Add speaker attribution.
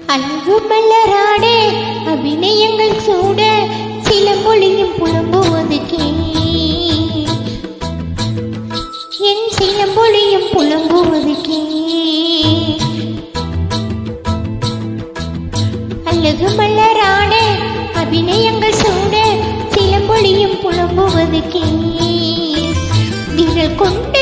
Speaker 1: அழகு மலராடே அபிநயங்கள் சூட சிலம்பொழியும் புலம்புவதுக்கே என் சிலம்பொழியும் புலம்புவதுக்கே அழகு மலராடே அபிநயங்கள் சூட சிலம்பொழியும் புலம்புவதுக்கே விரல் கொண்டு